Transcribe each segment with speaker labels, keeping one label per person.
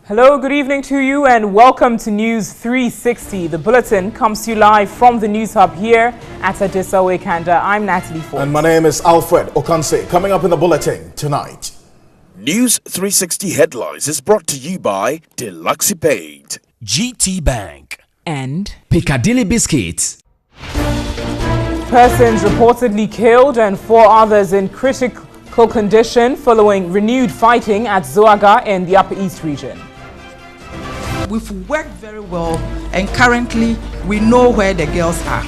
Speaker 1: Hello, good evening to you and welcome to News 360. The bulletin comes to you live from the News Hub here at Adisawe Kanda. I'm Natalie Ford.
Speaker 2: And my name is Alfred Okanse. Coming up in the bulletin tonight.
Speaker 3: News 360 Headlines is brought to you by Deluxe Paid,
Speaker 4: GT Bank,
Speaker 1: and
Speaker 4: Piccadilly Biscuits.
Speaker 1: Persons reportedly killed and 4 others in critical condition following renewed fighting at Zoaga in the Upper East region.
Speaker 5: We've worked very well, and currently we know where the girls are.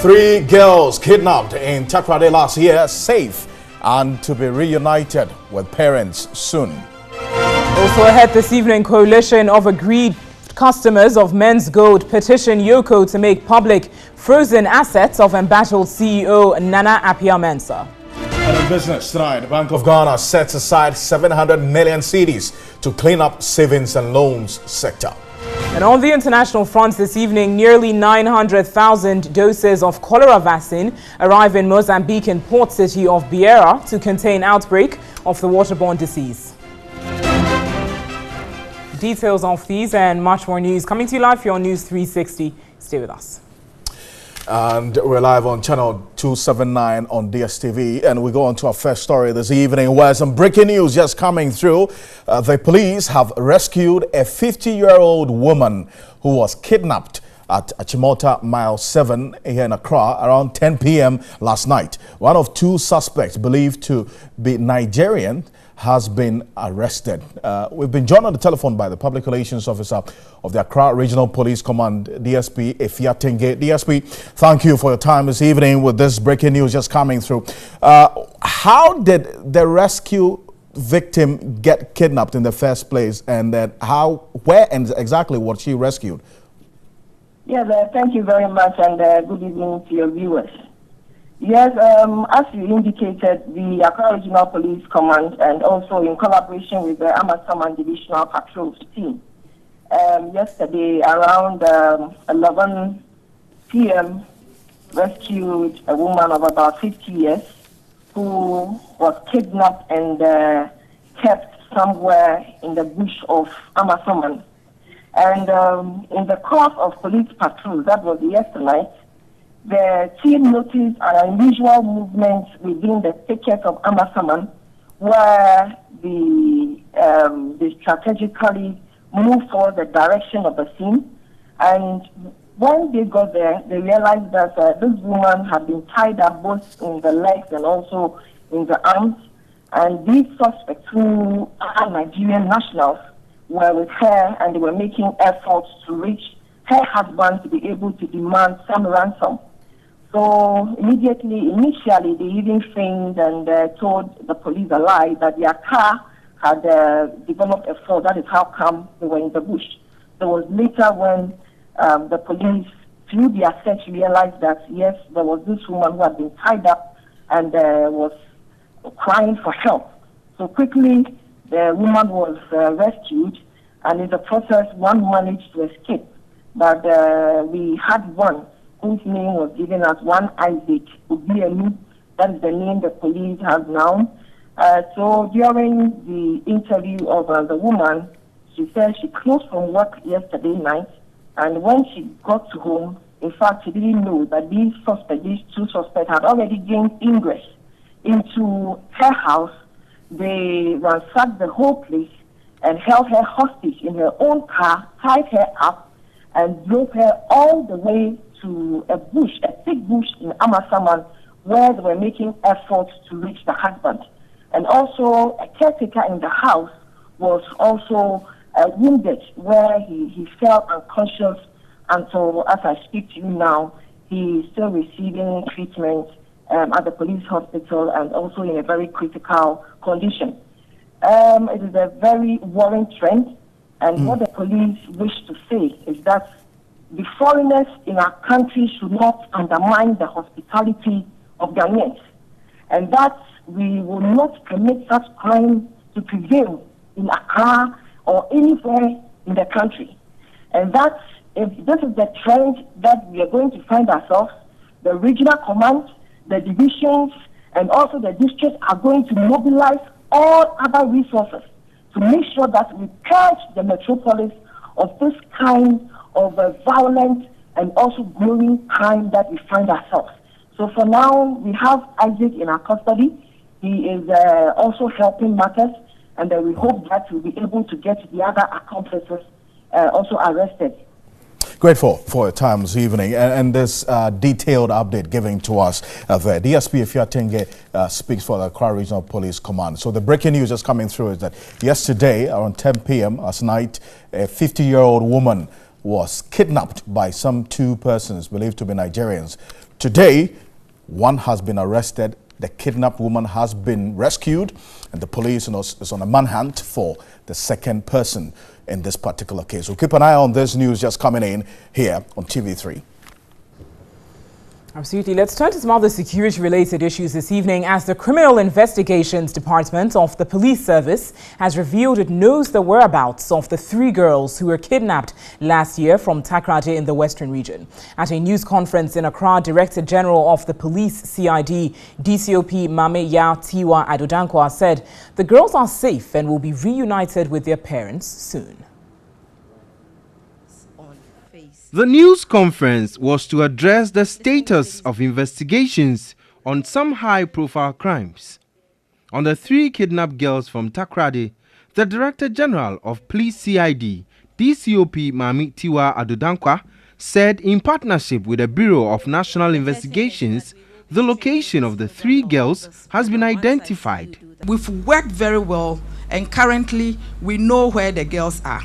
Speaker 2: 3 girls kidnapped in Takrade last year, safe and to be reunited with parents soon.
Speaker 1: Also ahead this evening, coalition of aggrieved customers of Men's Gold petition Yoko to make public frozen assets of embattled CEO Nana Appiah-Mensah.
Speaker 2: And in business tonight, the Bank of Ghana sets aside 700 million cedis to clean up savings and loans sector.
Speaker 1: And on the international front this evening, nearly 900,000 doses of cholera vaccine arrive in Mozambique in port city of Beira to contain outbreak of the waterborne disease. Details of these and much more news coming to you live here on News 360. Stay with us.
Speaker 2: And we're live on channel 279 on DSTV, and we go on to our first story this evening where some breaking news just coming through. The police have rescued a 50-year-old woman who was kidnapped at Achimota Mile 7 here in Accra around 10 p.m. last night. One of 2 suspects believed to be Nigerian has been arrested. We've been joined on the telephone by the Public Relations Officer of the Accra Regional Police Command, DSP Efia Tenge. DSP, thank you for your time this evening with this breaking news just coming through. How did the rescue victim get kidnapped in the first place, and then where and exactly was she rescued?
Speaker 6: Yes, thank you very much, and good evening to your viewers. Yes, as you indicated, the Accra Regional Police Command, and also in collaboration with the Amasaman Divisional Patrols team, yesterday around 11 p.m. rescued a woman of about 50 years who was kidnapped and kept somewhere in the bush of Amasaman. And in the course of police patrols, that was yesterday night, the team noticed an unusual movement within the thicket of Amasaman, where they strategically moved for the direction of the scene. And when they got there, they realized that this woman had been tied up both in the legs and also in the arms. And these suspects, who are Nigerian nationals, were with her, and they were making efforts to reach her husband to be able to demand some ransom. So initially, they even feigned and told the police a lie that their car had developed a fault. That is how come they were in the bush. It was later when the police, through their search, realized that, yes, there was this woman who had been tied up and was crying for help. So quickly, the woman was rescued, and in the process, one managed to escape. But we had one whose name was given as one Isaac Ubielu. That is the name the police have now. So during the interview of the woman, she said she closed from work yesterday night, and when she got to home, in fact, she didn't know that these 2 suspects had already gained ingress into her house. They ransacked the whole place and held her hostage in her own car, tied her up, and drove her all the way to a bush, a thick bush in Amasaman, where they were making efforts to reach the husband. And also, a caretaker in the house was also wounded, where he fell unconscious until, as I speak to you now, he is still receiving treatment at the police hospital and also in a very critical condition. It is a very worrying trend, and what the police wish to say is that the foreigners in our country should not undermine the hospitality of Ghanaians, and that we will not permit such crime to prevail in Accra or anywhere in the country. And that if this is the trend that we are going to find ourselves, the regional command, the divisions, and also the districts are going to mobilize all other resources to make sure that we purge the metropolis of this kind of violent and also growing crime that we find ourselves. So for now, we have Isaac in our custody. He is also helping matters, and we hope that we'll be able to get the other accomplices also arrested.
Speaker 2: Grateful for your time this evening and this detailed update given to us there. DSP Ifiatenge speaks for the Accra Regional Police Command. So the breaking news just coming through is that yesterday around 10 p.m. last night, a 50-year-old woman was kidnapped by some two persons believed to be Nigerians. Today, one has been arrested. The kidnapped woman has been rescued, and the police is on a manhunt for the second person in this particular case. We'll keep an eye on this news just coming in here on TV3.
Speaker 1: Absolutely. Let's turn to some other security-related issues this evening as the Criminal Investigations Department of the Police Service has revealed it knows the whereabouts of the 3 girls who were kidnapped last year from Takrady in the Western region. At a news conference in Accra, Director General of the Police CID, DCOP Mame Ya Tiwa Adodankwa said the girls are safe and will be reunited with their parents soon.
Speaker 7: The news conference was to address the status of investigations on some high-profile crimes. On the 3 kidnapped girls from Takrady, the Director General of Police CID, DCOP Mame Tiwa Adodankwa, said in partnership with the Bureau of National Investigations, the location of the 3 girls has been identified.
Speaker 5: We've worked very well, and currently we know where the girls are.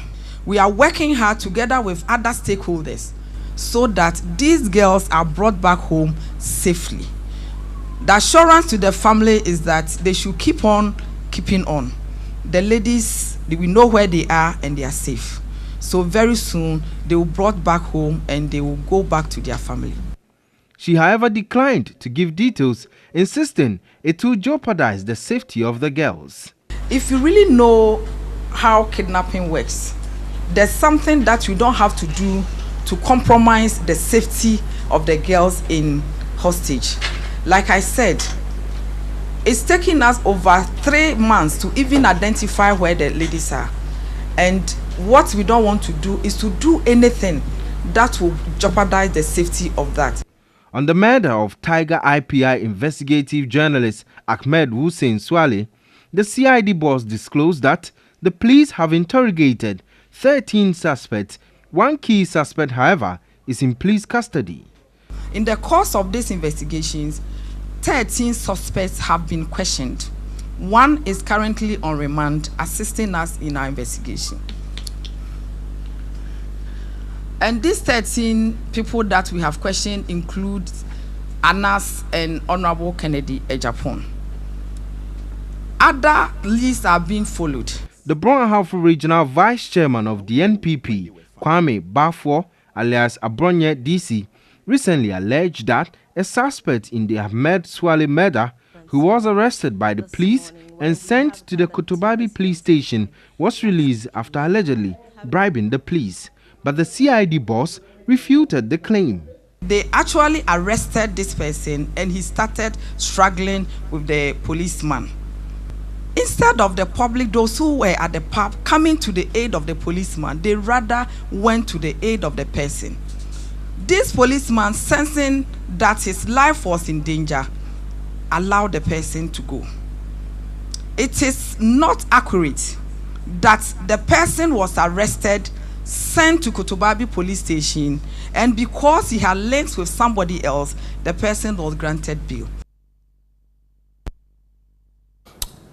Speaker 5: We are working hard together with other stakeholders so that these girls are brought back home safely. The assurance to the family is that they should keep on keeping on. The ladies, we know where they are and they are safe. So very soon they will be brought back home and they will go back to their family.
Speaker 7: She, however, declined to give details, insisting it will jeopardize the safety of the girls.
Speaker 5: If you really know how kidnapping works, there's something that you don't have to do to compromise the safety of the girls in hostage. Like I said, it's taking us over 3 months to even identify where the ladies are. And what we don't want to do is to do anything that will jeopardize the safety of that.
Speaker 7: On the murder of Tiger IPI investigative journalist Ahmed Hussein Swale, the CID boss disclosed that the police have interrogated 13 suspects. 1 key suspect, however, is in police custody.
Speaker 5: In the course of these investigations, 13 suspects have been questioned. 1 is currently on remand, assisting us in our investigation. And these 13 people that we have questioned include Anas and Honorable Kennedy Ejapon. Other lists are being followed.
Speaker 7: The Bronahafo Regional Vice Chairman of the NPP, Kwame Bafo, alias Abronye DC, recently alleged that a suspect in the Ahmed Swale murder, who was arrested by the police and sent to the Kotobabi police station, was released after allegedly bribing the police. But the CID boss refuted the claim.
Speaker 5: They actually arrested this person and he started struggling with the policeman. Instead of the public, those who were at the pub coming to the aid of the policeman, they rather went to the aid of the person. This policeman, sensing that his life was in danger, allowed the person to go. It is not accurate that the person was arrested, sent to Kotobabi police station, and because he had links with somebody else, the person was granted bail.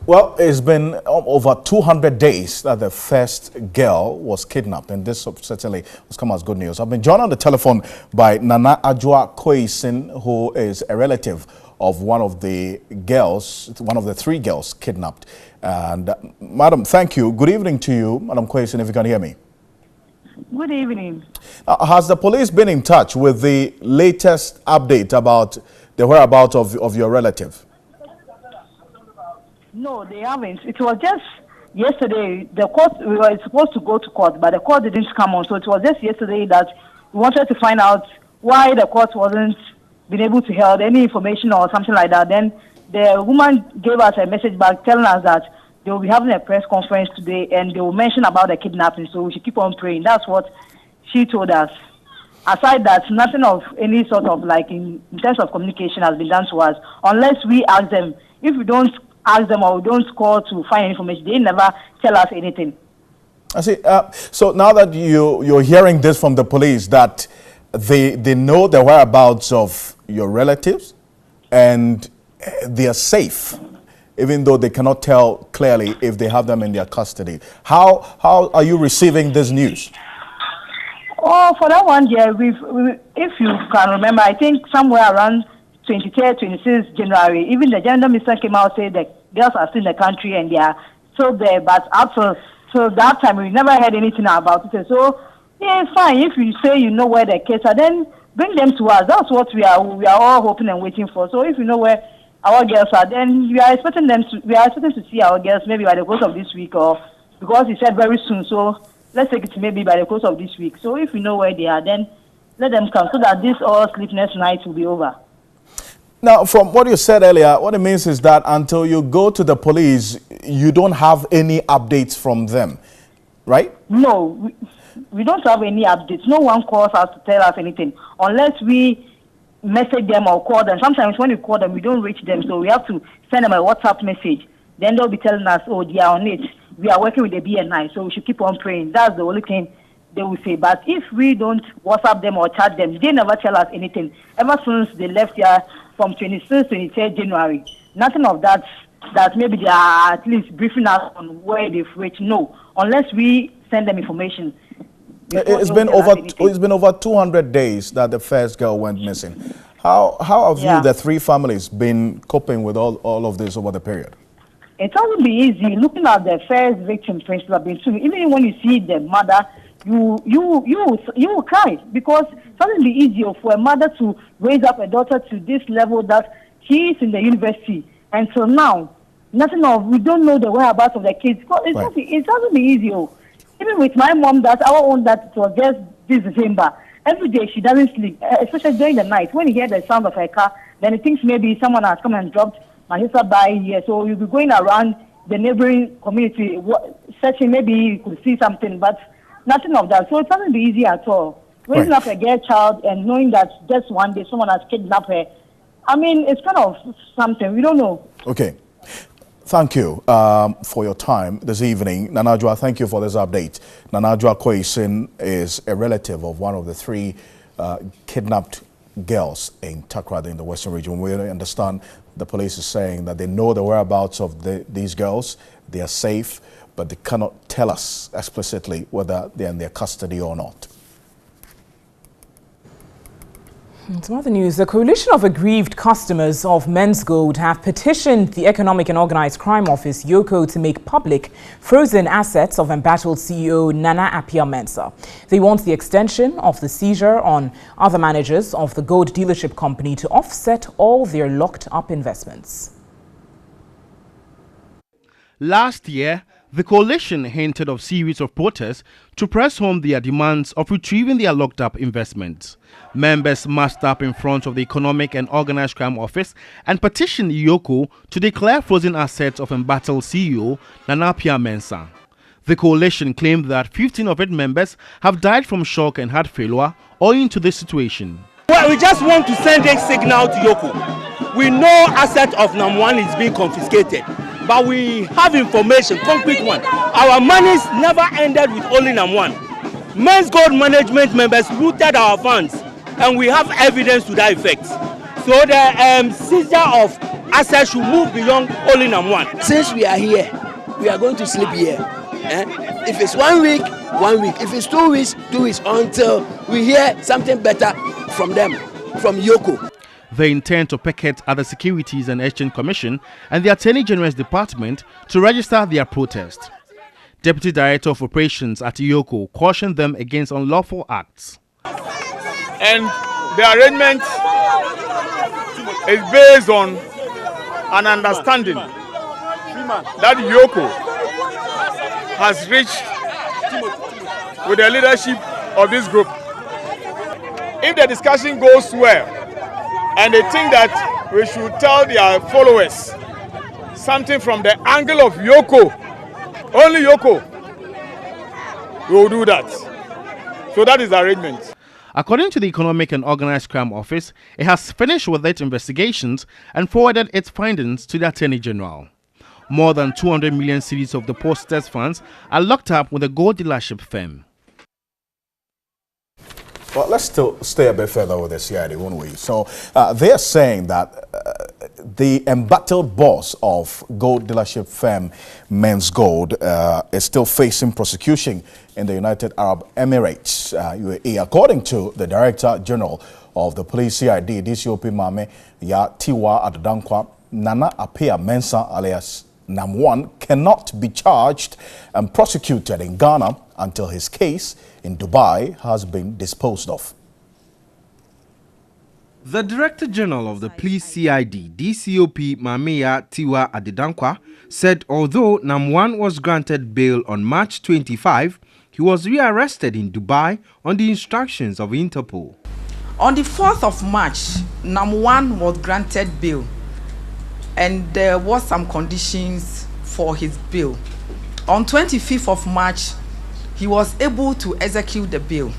Speaker 2: Well, it's been over 200 days that the first girl was kidnapped, and this certainly has come as good news. I've been joined on the telephone by Nana Ajua Koisin, who is a relative of one of the girls, one of the 3 girls kidnapped. And Madam, thank you. Good evening to you, Madam Koisin, if you can hear me.
Speaker 6: Good evening.
Speaker 2: Has the police been in touch with the latest update about the whereabouts of your relative?
Speaker 6: No, they haven't. It was just yesterday. The court, we were supposed to go to court, but the court didn't come on. So it was just yesterday that we wanted to find out why the court wasn't been able to hold any information or something like that. Then the woman gave us a message back telling us that
Speaker 8: they will be having a press conference today and they will mention about the kidnapping. So we should keep on praying. That's what she told us. Aside that, nothing of any sort of like in terms of communication has been done to us unless we ask them. If we don't ask them or we don't call to find information, they never tell us anything.
Speaker 2: I see. So now that you're hearing this from the police, that they know the whereabouts of your relatives and they are safe, even though they cannot tell clearly if they have them in their custody. How are you receiving this news?
Speaker 8: Oh, for that one, yeah, if you can remember, I think somewhere around 23rd, 26th January, even the gender minister came out and said that girls are still in the country and they are still there. But up to that time, we never heard anything about it. So, yeah, it's fine. If you say you know where the kids are, then bring them to us. That's what we are all hoping and waiting for. So if you know where our girls are, then we are expecting to see our girls maybe by the course of this week, or because he said very soon. So let's take it maybe by the course of this week. So if we know where they are, then let them come so that this all sleepless night will be over.
Speaker 2: Now, from what you said earlier, what it means is that until you go to the police, you don't have any updates from them, right?
Speaker 8: No, we don't have any updates. No one calls us to tell us anything unless we message them or call them. Sometimes when we call them, we don't reach them, so we have to send them a WhatsApp message. Then they'll be telling us, oh, they are on it. We are working with the BNI, so we should keep on praying. That's the only thing they will say. But if we don't WhatsApp them or chat them, they never tell us anything. Ever since they left here from 26th, 23rd January, nothing of that maybe they are at least briefing us on where they've reached. No, unless we send them information.
Speaker 2: It's been over 200 days that the first girl went missing. How have you, the three families, been coping with all of this over the period?
Speaker 8: It hasn't been easy. Looking at the first victim, for instance, have been too. Even when you see the mother, you will cry, because it hasn't been easy for a mother to raise up a daughter to this level that she is in the university. And so now, we don't know the whereabouts of the kids. It hasn't been easy. Even with my mom, our own, that it was just this December. Every day she doesn't sleep, especially during the night. When you hear the sound of her car, then it thinks maybe someone has come and dropped my sister by here. So you'll be going around the neighboring community, searching, maybe you could see something, but nothing of that. So it doesn't be easy at all. Raising up a girl child and knowing that just one day someone has kidnapped her, I mean, it's kind of something. We don't know.
Speaker 2: Okay. Thank you for your time this evening. Nanajua, thank you for this update. Nanajua Koisin is a relative of one of the three kidnapped girls in Takrady in the Western region. We understand the police is saying that they know the whereabouts of these girls. They are safe, but they cannot tell us explicitly whether they're in their custody or not.
Speaker 1: Some other news. The coalition of aggrieved customers of Men's Gold have petitioned the Economic and Organized Crime Office, YOCO, to make public frozen assets of embattled CEO Nana Appiah Mensah. They want the extension of the seizure on other managers of the gold dealership company to offset all their locked-up investments.
Speaker 7: Last year, the coalition hinted of series of protests to press home their demands of retrieving their locked-up investments. Members marched up in front of the Economic and Organized Crime Office and petitioned YOCO to declare frozen assets of embattled CEO Nana Appiah Mensah. The coalition claimed that 15 of its members have died from shock and heart failure owing to this situation.
Speaker 9: Well, we just want to send a signal to YOCO. We know asset of NAM1 is being confiscated, but we have information, concrete one. Our monies never ended with only NAM1. Men's Gold management members looted our funds, and we have evidence to that effect. So the seizure of assets should move beyond only NAM1.
Speaker 10: Since we are here, we are going to sleep here. If it's 1 week, 1 week. If it's 2 weeks, 2 weeks, until we hear something better from them, from YOCO.
Speaker 7: They intend to picket at the Securities and Exchange Commission and the Attorney General's Department to register their protest. Deputy Director of Operations at YOCO cautioned them against unlawful acts.
Speaker 11: And the arrangement is based on an understanding that YOCO has reached with the leadership of this group. If the discussion goes well, and they think that we should tell their followers, something from the angle of Yoko, only Yoko, we will do that. So that is the arrangement.
Speaker 7: According to the Economic and Organized Crime Office, it has finished with its investigations and forwarded its findings to the Attorney General. More than 200 million cedis of the poster's funds are locked up with a gold dealership firm.
Speaker 2: Well, let's still stay a bit further with the CID, won't we? So they are saying that the embattled boss of gold dealership firm Men's Gold is still facing prosecution in the United Arab Emirates, UAE. According to the Director General of the Police CID, DCOP Mame Ya Tiwa Adadankwa, Nana Apia Mensa alias Nam1 cannot be charged and prosecuted in Ghana until his case in Dubai has been disposed of.
Speaker 7: The Director General of the Police CID, DCOP Mameya Tiwa Adedankwa, said although Nam1 was granted bail on March 25, he was rearrested in Dubai on the instructions of Interpol.
Speaker 5: On the 4th of March, Nam1 was granted bail, and there was some conditions for his bail. On 25th of March, he was able to execute the bail,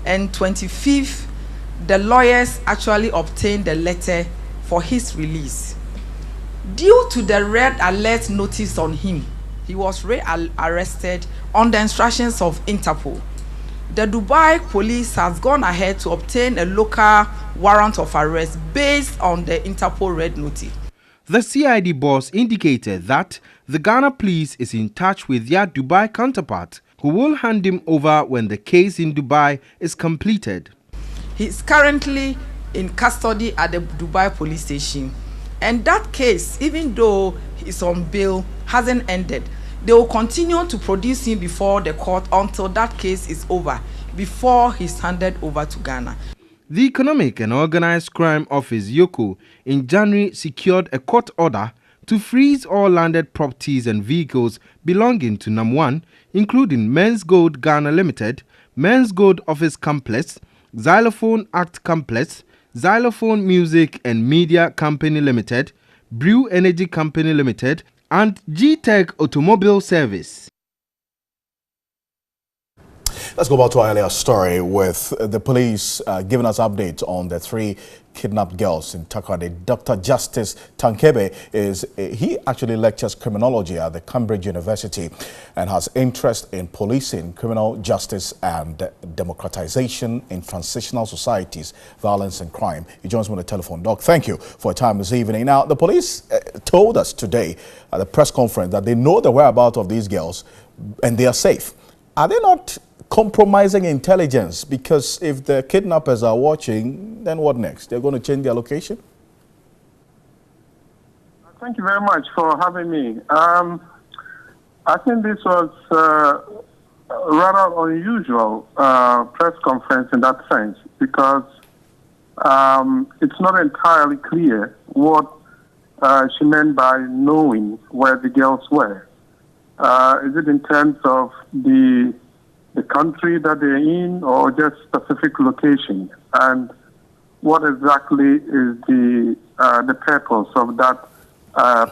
Speaker 5: and 25th, the lawyers actually obtained the letter for his release. Due to the red alert notice on him, he was re-arrested on the instructions of Interpol. The Dubai police has gone ahead to obtain a local warrant of arrest based on the Interpol red notice.
Speaker 7: The CID boss indicated that the Ghana police is in touch with their Dubai counterpart, who will hand him over when the case in Dubai is completed.
Speaker 5: He is currently in custody at the Dubai police station, and that case, even though he's on bail, hasn't ended. They will continue to produce him before the court until that case is over, before he's handed over to Ghana.
Speaker 7: The Economic and Organized Crime Office, YOCO, in January secured a court order to freeze all landed properties and vehicles belonging to Nam1, including Men's Gold Ghana Limited, Men's Gold Office Complex, Xylophone Act Complex, Xylophone Music and Media Company Limited, Brew Energy Company Limited, and G-Tech Automobile Service.
Speaker 2: Let's go back to our earlier story with the police giving us updates on the 3 kidnapped girls in Takoradi. Dr. Justice Tankebe he actually lectures criminology at the Cambridge University and has interest in policing, criminal justice and democratization in transitional societies, violence and crime. He joins me on the telephone. Doc, thank you for your time this evening. Now, the police told us today at the press conference that they know the whereabouts of these girls and they are safe. Are they not compromising intelligence? Because if the kidnappers are watching, then what next? They're going to change their location?
Speaker 12: Thank you very much for having me. I think this was a rather unusual press conference in that sense, because it's not entirely clear what she meant by knowing where the girls were. Is it in terms of the country that they're in, or just specific location? And what exactly is the purpose of that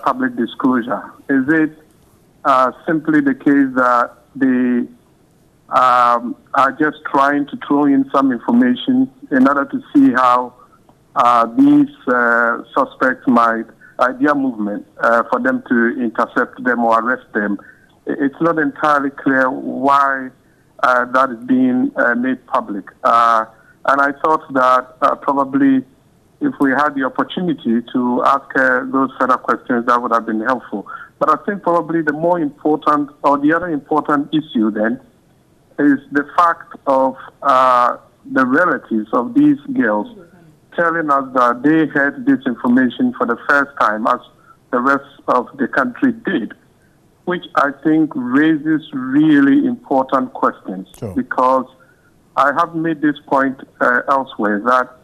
Speaker 12: public disclosure? Is it simply the case that they are just trying to throw in some information in order to see how these suspects might, their movement, for them to intercept them or arrest them? It's not entirely clear why that is being made public. And I thought that probably if we had the opportunity to ask her those further questions, that would have been helpful. But I think probably the more important, or the other important issue then, is the fact of the relatives of these girls telling us that they heard this information for the first time, as the rest of the country did, which I think raises really important questions. Sure. Because I have made this point elsewhere, that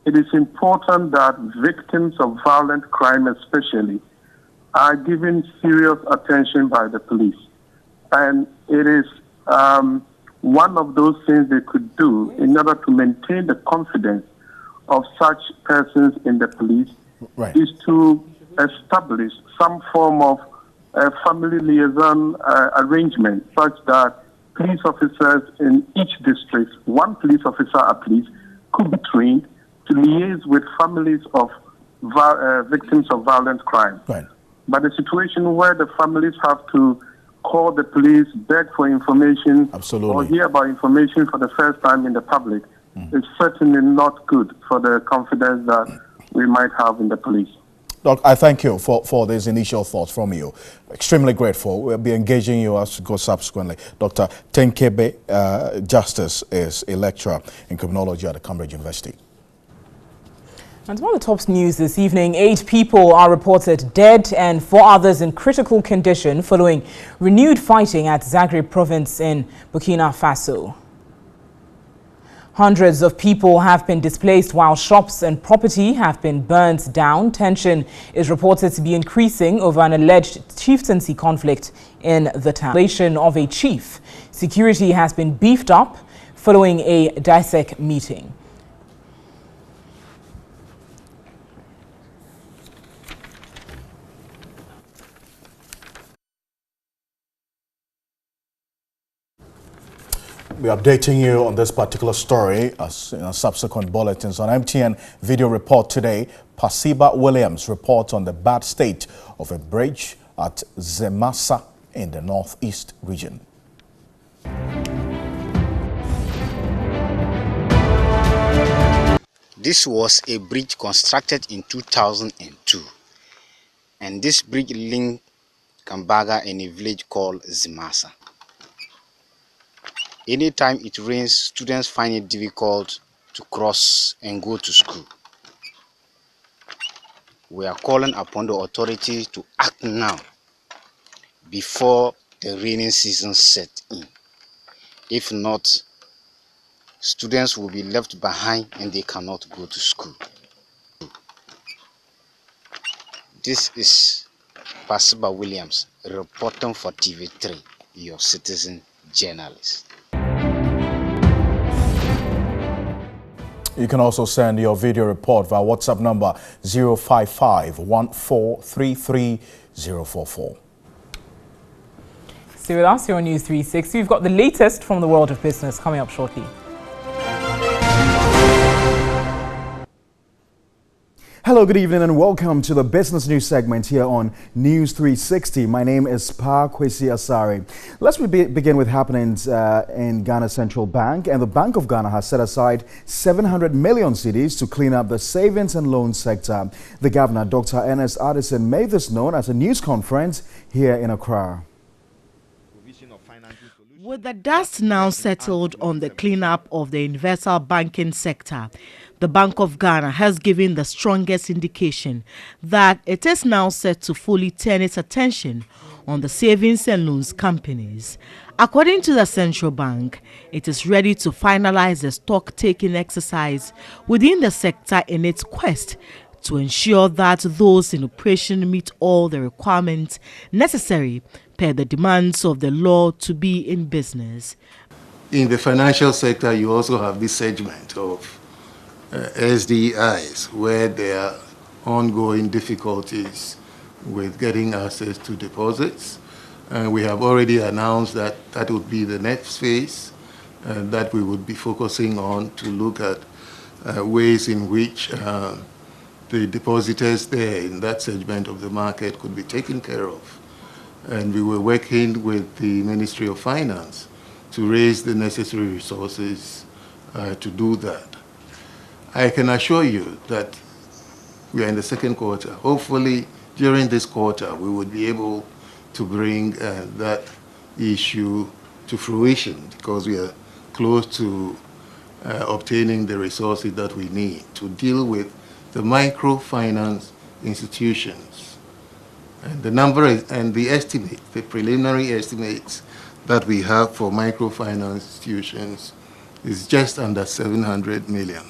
Speaker 12: it is important that victims of violent crime especially are given serious attention by the police. And it is one of those things they could do in order to maintain the confidence of such persons in the police, right, is to establish some form of family liaison arrangement such that police officers in each district, one police officer at least, could be trained to liaise with families of victims of violent crime.
Speaker 2: Right.
Speaker 12: But the situation where the families have to call the police, beg for information, or hear about information for the first time in the public is certainly not good for the confidence that we might have in the police.
Speaker 2: Doc, I thank you for these initial thoughts from you. Extremely grateful. We'll be engaging you as we go subsequently. Dr. Tenkebe Justice is a lecturer in criminology at the Cambridge University.
Speaker 1: And one of the top news this evening, 8 people are reported dead and 4 others in critical condition following renewed fighting at Zagreb province in Burkina Faso. Hundreds of people have been displaced while shops and property have been burnt down. Tension is reported to be increasing over an alleged chieftaincy conflict in the town. Of a chief. Security has been beefed up following a DISEC meeting.
Speaker 2: We're updating you on this particular story as in subsequent bulletins. On MTN video report today, Pasiba Williams reports on the bad state of a bridge at Zemasa in the northeast region.
Speaker 13: This was a bridge constructed in 2002, and this bridge linked Kambaga in a village called Zemasa. Anytime it rains, students find it difficult to cross and go to school. We are calling upon the authority to act now before the rainy season sets in. If not, students will be left behind and they cannot go to school. This is Pasiba Williams reporting for TV3, your citizen journalist.
Speaker 2: You can also send your video report via WhatsApp number 055-1433-044.
Speaker 1: Stay with us here on News 360. We've got the latest from the world of business coming up shortly.
Speaker 14: Hello, good evening and welcome to the business news segment here on News 360. My name is Pa Kwesi Asari. Let's begin with happenings in Ghana Central Bank, and the Bank of Ghana has set aside 700 million cedis to clean up the savings and loan sector. The governor, Dr. Ernest Addison, made this known at a news conference here in Accra.
Speaker 15: With the dust now settled on the cleanup of the universal banking sector, the Bank of Ghana has given the strongest indication that it is now set to fully turn its attention on the savings and loans companies. According to the central bank, it is ready to finalize the stock-taking exercise within the sector in its quest to ensure that those in operation meet all the requirements necessary per the demands of the law to be in business.
Speaker 16: In the financial sector, you also have this segment of SDIs, where there are ongoing difficulties with getting access to deposits. We have already announced that that would be the next phase that we would be focusing on to look at ways in which the depositors there in that segment of the market could be taken care of. And we were working with the Ministry of Finance to raise the necessary resources to do that. I can assure you that we are in the second quarter. Hopefully, during this quarter, we would be able to bring that issue to fruition, because we are close to obtaining the resources that we need to deal with the microfinance institutions. And the number and the estimate, the preliminary estimates that we have for microfinance institutions is just under 700 million.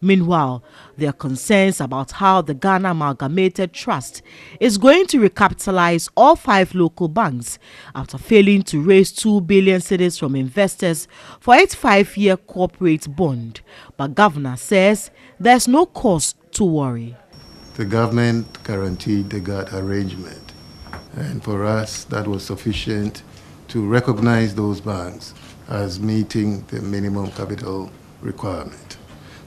Speaker 15: Meanwhile, there are concerns about how the Ghana Amalgamated Trust is going to recapitalize all 5 local banks after failing to raise 2 billion cedis from investors for its 5-year corporate bond. But Governor says there's no cause to worry.
Speaker 16: the government guaranteed the GATT arrangement. And for us, that was sufficient to recognize those banks as meeting the minimum capital requirement.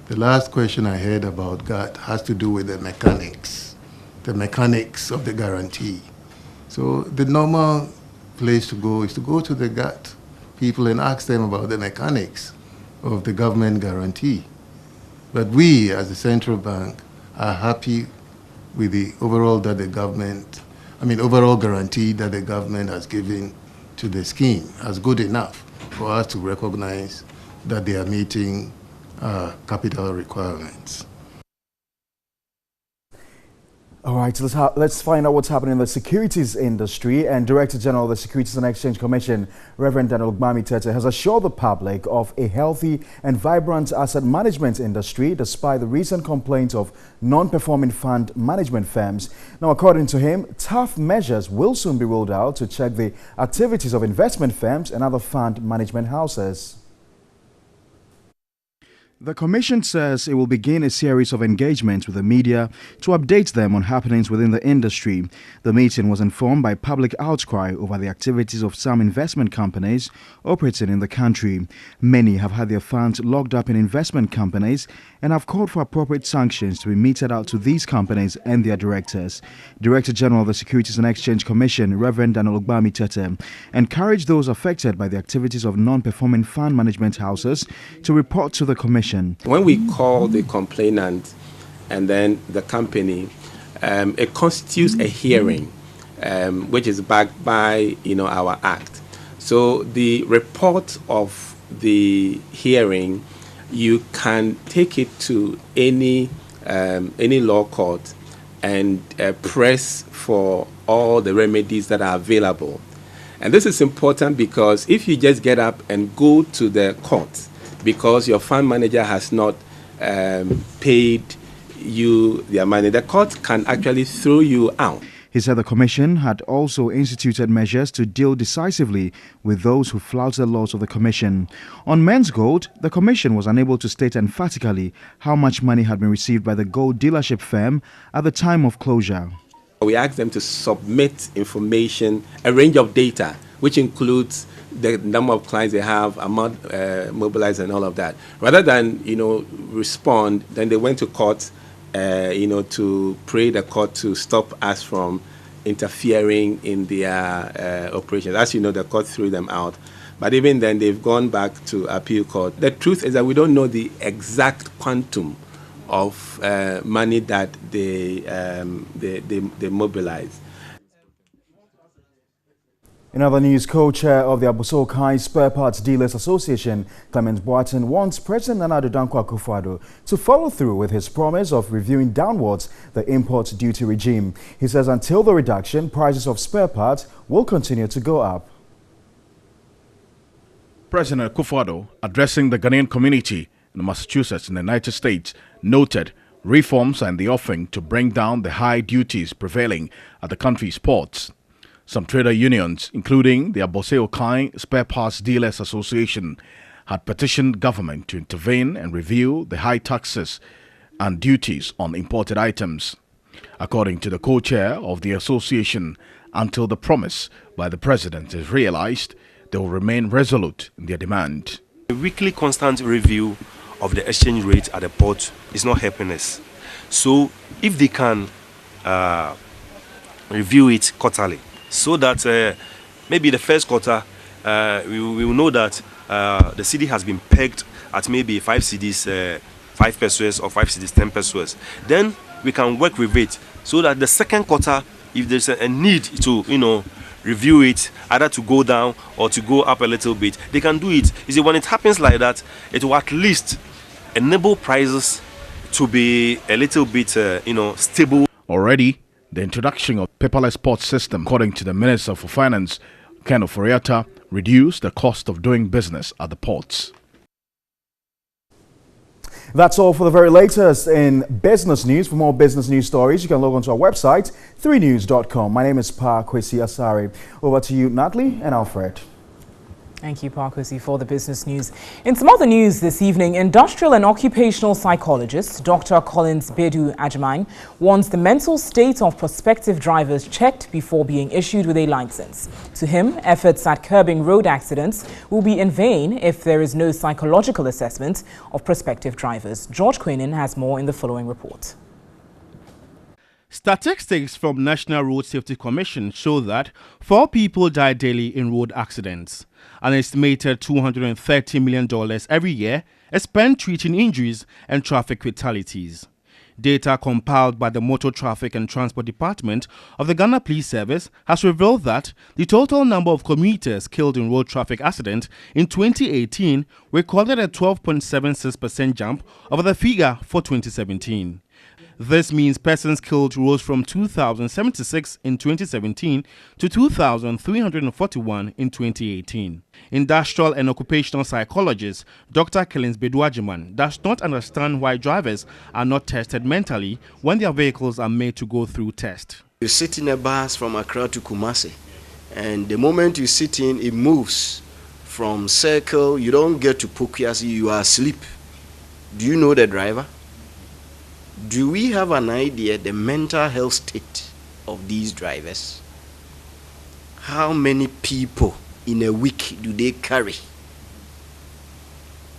Speaker 16: The last question I heard about GATT has to do with the mechanics of the guarantee. So the normal place to go is to go to the GATT people and ask them about the mechanics of the government guarantee. But we, as the central bank, are happy with the overall guarantee that the government has given to the scheme as good enough for us to recognize that they are meeting capital requirements.
Speaker 14: All right, so let's find out what's happening in the securities industry. And Director General of the Securities and Exchange Commission, Reverend Daniel Ogbami Tete, has assured the public of a healthy and vibrant asset management industry despite the recent complaints of non-performing fund management firms. Now, according to him, tough measures will soon be rolled out to check the activities of investment firms and other fund management houses. The Commission says it will begin a series of engagements with the media to update them on happenings within the industry. The meeting was informed by public outcry over the activities of some investment companies operating in the country. Many have had their funds locked up in investment companies and have called for appropriate sanctions to be meted out to these companies and their directors. Director General of the Securities and Exchange Commission, Reverend Daniel Ogbami Tete, encouraged those affected by the activities of non-performing fund management houses to report to the Commission.
Speaker 17: When we call the complainant and then the company, it constitutes a hearing, which is backed by our act. So the report of the hearing, you can take it to any law court and press for all the remedies that are available. And this is important because if you just get up and go to the court because your fund manager has not paid you their money, the court can actually throw you out.
Speaker 14: He said the Commission had also instituted measures to deal decisively with those who flout the laws of the Commission. On men's gold, the Commission was unable to state emphatically how much money had been received by the gold dealership firm at the time of closure.
Speaker 17: We asked them to submit information, a range of data, which includes the number of clients they have, amount mobilized and all of that. Rather than, respond, then they went to court, to pray the court to stop us from interfering in their operations. As you know, the court threw them out. But even then, they've gone back to appeal court. The truth is that we don't know the exact quantum of money that they mobilize.
Speaker 14: In other news, co-chair of the Abosokai Spare Parts Dealers Association, Clement Boateng, wants President Nana Addo Dankwa Akufo-Addo to follow through with his promise of reviewing downwards the import duty regime. He says until the reduction, prices of spare parts will continue to go up.
Speaker 2: President Akufo-Addo, addressing the Ghanaian community in Massachusetts in the United States, noted reforms are in the offing to bring down the high duties prevailing at the country's ports. Some trader unions, including the Abosokai Spare Parts Dealers Association, had petitioned government to intervene and review the high taxes and duties on imported items. According to the co-chair of the association, until the promise by the president is realized, they will remain resolute in their demand.
Speaker 18: A weekly constant review of the exchange rate at the port is not helping us. So if they can review it quarterly, so that maybe the first quarter we will know that the cedi has been pegged at maybe 5 cedis, 5 pesos or 5 cedis, 10 pesos. Then we can work with it so that the second quarter, if there's a need to review it, either to go down or to go up a little bit, they can do it. You see, when it happens like that, it will at least enable prices to be a little bit stable.
Speaker 2: Already, the introduction of paperless port system, according to the Minister for Finance, Ken Oforiatta, reduced the cost of doing business at the ports.
Speaker 14: That's all for the very latest in business news. For more business news stories, you can log on to our website, 3news.com. My name is Pa Kwesi Asari. Over to you, Natalie and Alfred.
Speaker 1: Thank you, Parkosi, for the business news. In some other news this evening, industrial and occupational psychologist Dr. Collins Bedu Ajman wants the mental state of prospective drivers checked before being issued with a license. To him, efforts at curbing road accidents will be in vain if there is no psychological assessment of prospective drivers. George Queenan has more in the following report.
Speaker 19: Statistics from National Road Safety Commission show that 4 people die daily in road accidents. An estimated $230 million every year is spent treating injuries and traffic fatalities. Data compiled by the Motor Traffic and Transport Department of the Ghana Police Service has revealed that the total number of commuters killed in road traffic accidents in 2018 recorded a 12.76% jump over the figure for 2017. This means persons killed rose from 2,076 in 2017 to 2,341 in 2018. Industrial and occupational psychologist Dr. Collins Bedu Ajman does not understand why drivers are not tested mentally when their vehicles are made to go through test.
Speaker 10: You sit in a bus from Accra to Kumasi, and the moment you sit in, it moves from Circle. You don't get to Pukiasi, you are asleep. Do you know the driver? Do we have an idea the mental health state of these drivers? How many people in a week do they carry?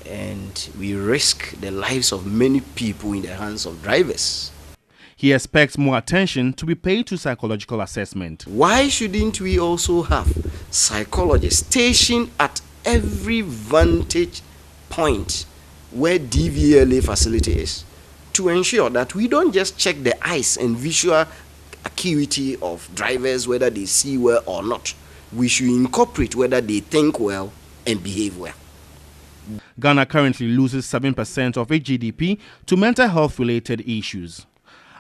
Speaker 10: And we risk the lives of many people in the hands of drivers.
Speaker 19: He expects more attention to be paid to psychological assessment.
Speaker 10: Why shouldn't we also have psychologists stationed at every vantage point where DVLA facility is, to ensure that we don't just check the eyes and visual acuity of drivers, whether they see well or not. We should incorporate whether they think well and behave well.
Speaker 19: Ghana currently loses 7% of its GDP to mental health related issues.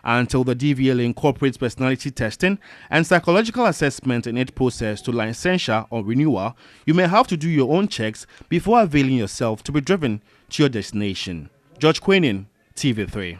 Speaker 19: Until the DVLA incorporates personality testing and psychological assessment in its process to licensure or renewal, you may have to do your own checks before availing yourself to be driven to your destination. George Queenan, TV3.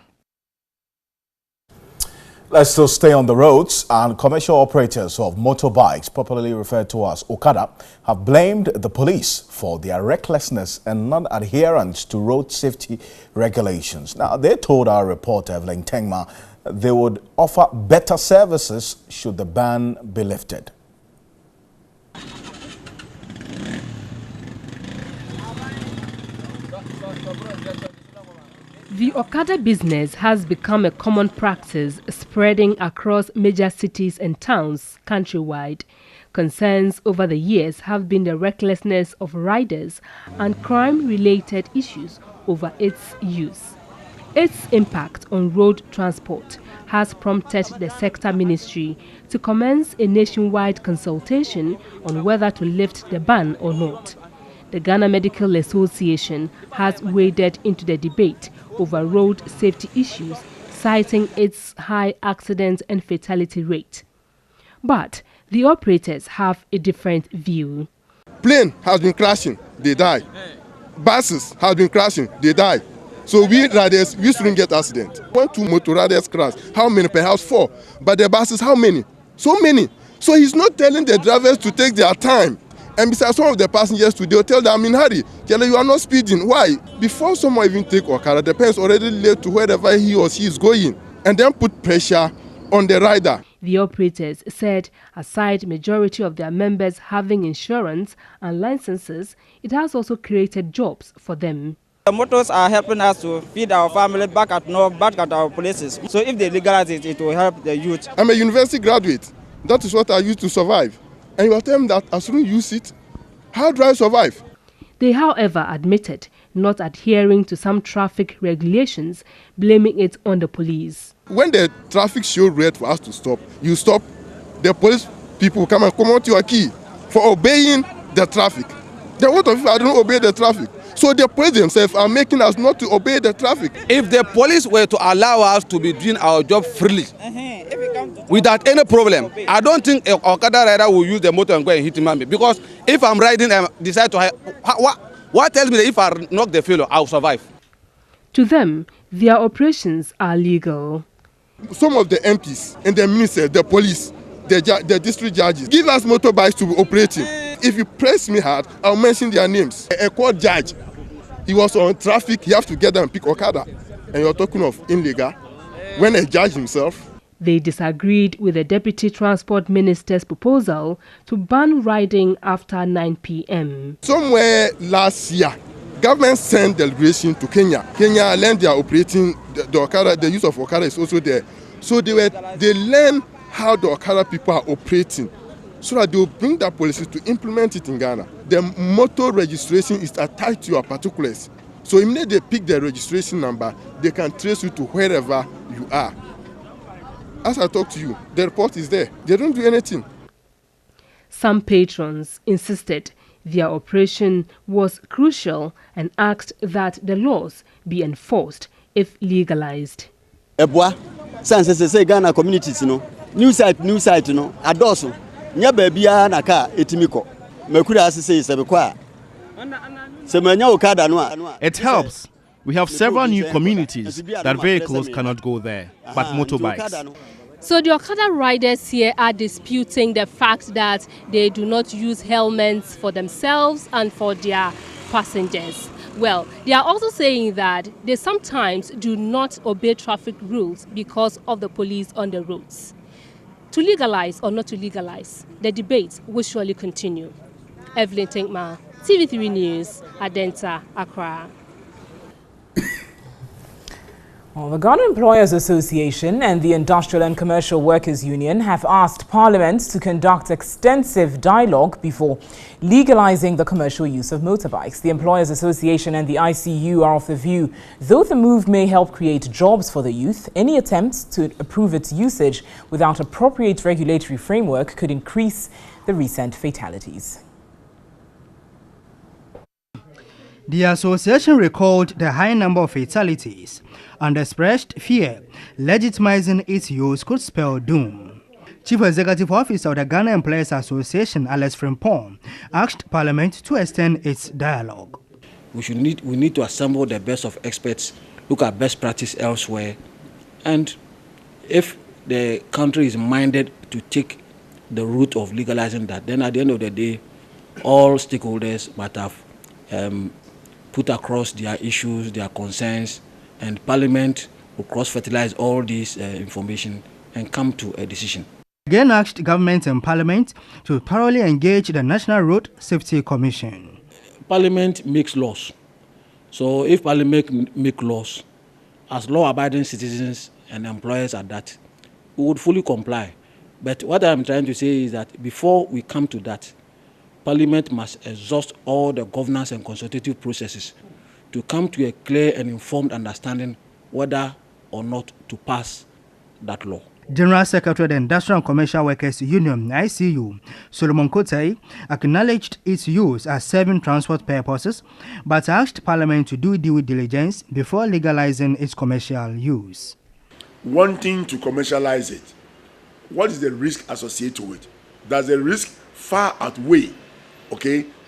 Speaker 2: Let's still stay on the roads, and commercial operators of motorbikes, popularly referred to as Okada, have blamed the police for their recklessness and non-adherence to road safety regulations. Now, they told our reporter, Evelyn Tengma, they would offer better services should the ban be lifted.
Speaker 20: The Okada business has become a common practice spreading across major cities and towns countrywide. Concerns over the years have been the recklessness of riders and crime-related issues over its use. Its impact on road transport has prompted the sector ministry to commence a nationwide consultation on whether to lift the ban or not. The Ghana Medical Association has waded into the debate over road safety issues, citing its high accident and fatality rate. But the operators have a different view.
Speaker 21: Plane has been crashing, they die. Buses have been crashing, they die. So we riders, we shouldn't get accident. 1, 2 motor riders crash. How many? Perhaps 4. But the buses, how many? So many. So he's not telling the drivers to take their time. And besides, some of the passengers today will tell them, I'm in a hurry. Tell them, you are not speeding. Why? Before someone even take Okada, the parents already late to wherever he or she is going, and then put pressure on the rider.
Speaker 20: The operators said aside majority of their members having insurance and licenses, it has also created jobs for them.
Speaker 22: The motors are helping us to feed our family back at North, back at our places. So if they legalize it, it will help the youth.
Speaker 21: I'm a university graduate. That is what I used to survive. And you are telling me that I shouldn't use it? How do I survive?
Speaker 20: They, however, admitted not adhering to some traffic regulations, blaming it on the police.
Speaker 21: When the traffic show red for us to stop, you stop, the police people come and come out your key for obeying the traffic. Then what if I don't obey the traffic? So the police themselves are making us not to obey the traffic.
Speaker 23: If the police were to allow us to be doing our job freely, without any problem, I don't think an Okada rider will use the motor and go and hit him. Because if I'm riding and decide to, what tells me that if I knock the failure, I'll survive?
Speaker 20: To them, their operations are legal.
Speaker 21: Some of the MPs and the ministers, the police, the district judges, give us motorbikes to be operating. If you press me hard, I'll mention their names. A court judge, he was on traffic, he have to get them and pick Okada. And you're talking of illegal. When a judge himself.
Speaker 20: They disagreed with the Deputy Transport Minister's proposal to ban riding after 9 p.m.
Speaker 21: Somewhere last year, government sent delegation to Kenya. Kenya learned they are operating the Okada, the use of Okada is also there. So they learn how the Okada people are operating, so that they will bring that policy to implement it in Ghana. The motor registration is attached to your particulars. So immediately they pick the registration number, they can trace you to wherever you are. As I talk to you, the report is there. They don't do anything.
Speaker 20: Some patrons insisted their operation was crucial and asked that the laws be enforced if legalized.
Speaker 3: Ebwa, say Ghana communities, new site, adoso. Nya baby na ka etimiko. Mekura asese sebekwa.
Speaker 19: It helps. We have several new communities that vehicles cannot go there, but motorbikes.
Speaker 20: So the Okada riders here are disputing the fact that they do not use helmets for themselves and for their passengers. Well, they are also saying that they sometimes do not obey traffic rules because of the police on the roads. To legalize or not to legalize, the debate will surely continue. Evelyn Tinkma, TV3 News, Adenta, Accra.
Speaker 1: Well, the Ghana Employers Association and the Industrial and Commercial Workers Union have asked Parliament to conduct extensive dialogue before legalizing the commercial use of motorbikes. The Employers Association and the ICU are of the view, though the move may help create jobs for the youth, any attempts to approve its usage without appropriate regulatory framework could increase the recent fatalities.
Speaker 4: The association recalled the high number of fatalities and expressed fear legitimizing its use could spell doom. Chief Executive Officer of the Ghana Employers Association, Alex Frimpong, asked Parliament to extend its dialogue.
Speaker 6: We need to assemble the best of experts, look at best practice elsewhere, and if the country is minded to take the route of legalizing that, then at the end of the day, all stakeholders might have put across their issues, their concerns, and Parliament will cross-fertilize all this information and come to a decision.
Speaker 4: Again asked government and Parliament to thoroughly engage the National Road Safety Commission.
Speaker 6: Parliament makes laws. So if Parliament make laws, as law-abiding citizens and employers at that, we would fully comply. But what I'm trying to say is that before we come to that, Parliament must exhaust all the governance and consultative processes to come to a clear and informed understanding whether or not to pass that law.
Speaker 4: General Secretary of the Industrial and Commercial Workers Union, ICU, Solomon Kotai, acknowledged its use as serving transport purposes, but asked Parliament to do due diligence before legalizing its commercial use.
Speaker 24: Wanting to commercialize it, what is the risk associated with it? Does the risk far outweigh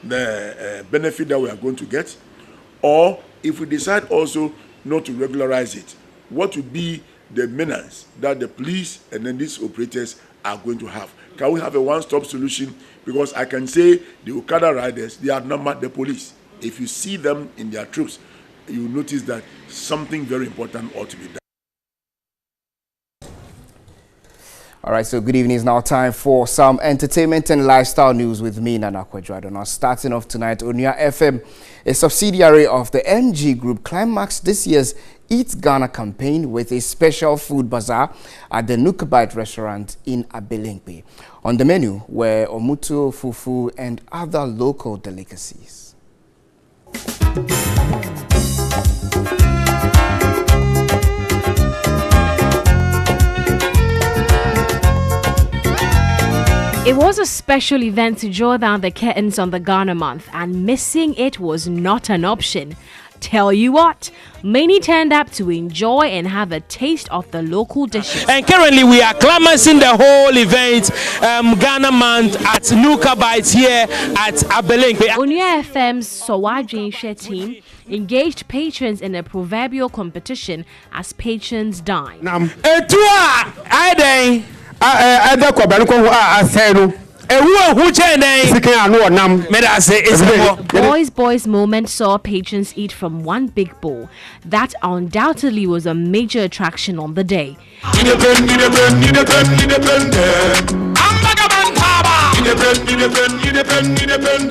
Speaker 24: the benefit that we are going to get? Or if we decide also not to regularize it, what would be the menace that the police and then these operators are going to have? Can we have a one-stop solution? Because I can say the Okada riders, they outnumber the police. If you see them in their troops, you notice that something very important ought to be done.
Speaker 25: All right, so good evening. It's now time for some entertainment and lifestyle news with me, Nana Kwadwo. Now, starting off tonight, Onua FM, a subsidiary of the MG Group, climaxed this year's Eat Ghana campaign with a special food bazaar at the Nookbite restaurant in Abelemkpe. On the menu were omuto, fufu, and other local delicacies.
Speaker 26: It was a special event to draw down the curtains on the Ghana month, and missing it was not an option. Tell you what, many turned up to enjoy and have a taste of the local dishes.
Speaker 9: And currently we are climaxing the whole event, Ghana month at Nookbite here at Abelemkpe.
Speaker 26: Onua FM's Sowadwinshe team engaged patrons in a proverbial competition as patrons dined. Boys moment saw patrons eat from one big bowl. That undoubtedly was a major attraction on the day.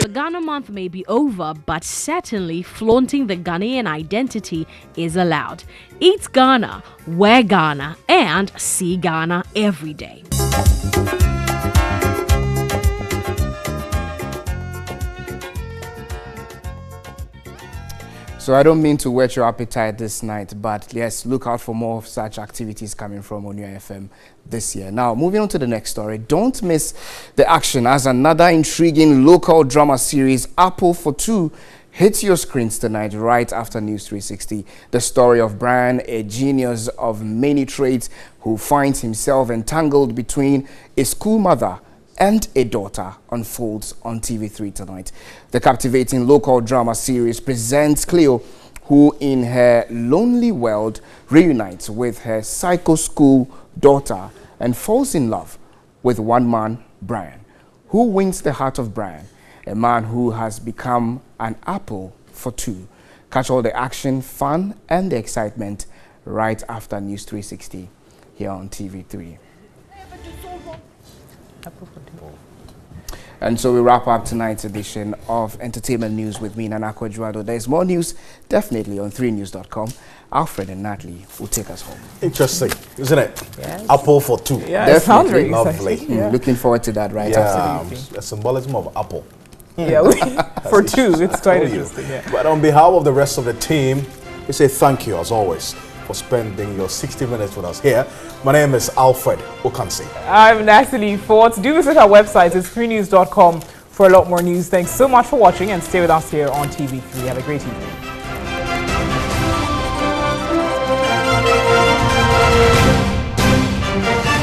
Speaker 26: The Ghana month may be over, but certainly flaunting the Ghanaian identity is allowed. Eat Ghana, wear Ghana, and see Ghana every day.
Speaker 25: So I don't mean to whet your appetite this night, but yes, look out for more of such activities coming from NEWS FM this year. Now, moving on to the next story. Don't miss the action as another intriguing local drama series, Apple for Two, hits your screens tonight right after NEWS360. The story of Brian, a genius of many trades who finds himself entangled between a school mother and a daughter, unfolds on TV3 tonight. The captivating local drama series presents Cleo, who in her lonely world reunites with her psycho school daughter and falls in love with one man, Brian. Who wins the heart of Brian? A man who has become an apple for two. Catch all the action, fun, and the excitement right after NEWS360 here on TV3. And so we wrap up tonight's edition of Entertainment News with me, Nana Kwadwo. There's more news definitely on 3news.com. Alfred and Natalie will take us home.
Speaker 2: Interesting, isn't it?
Speaker 1: Yes.
Speaker 2: Apple for two.
Speaker 1: Yeah, it sounds very
Speaker 2: lovely.
Speaker 1: exciting. Yeah.
Speaker 25: Looking forward to that right after.
Speaker 2: A symbolism of apple.
Speaker 1: Yeah, for two, it's quite interesting. Yeah.
Speaker 2: But on behalf of the rest of the team, we say thank you as always for spending your 60 minutes with us here. My name is Alfred Okansi.
Speaker 1: I'm Natalie Fort. Do visit our website, it's 3news.com for a lot more news. Thanks so much for watching and stay with us here on TV3. Have a great evening.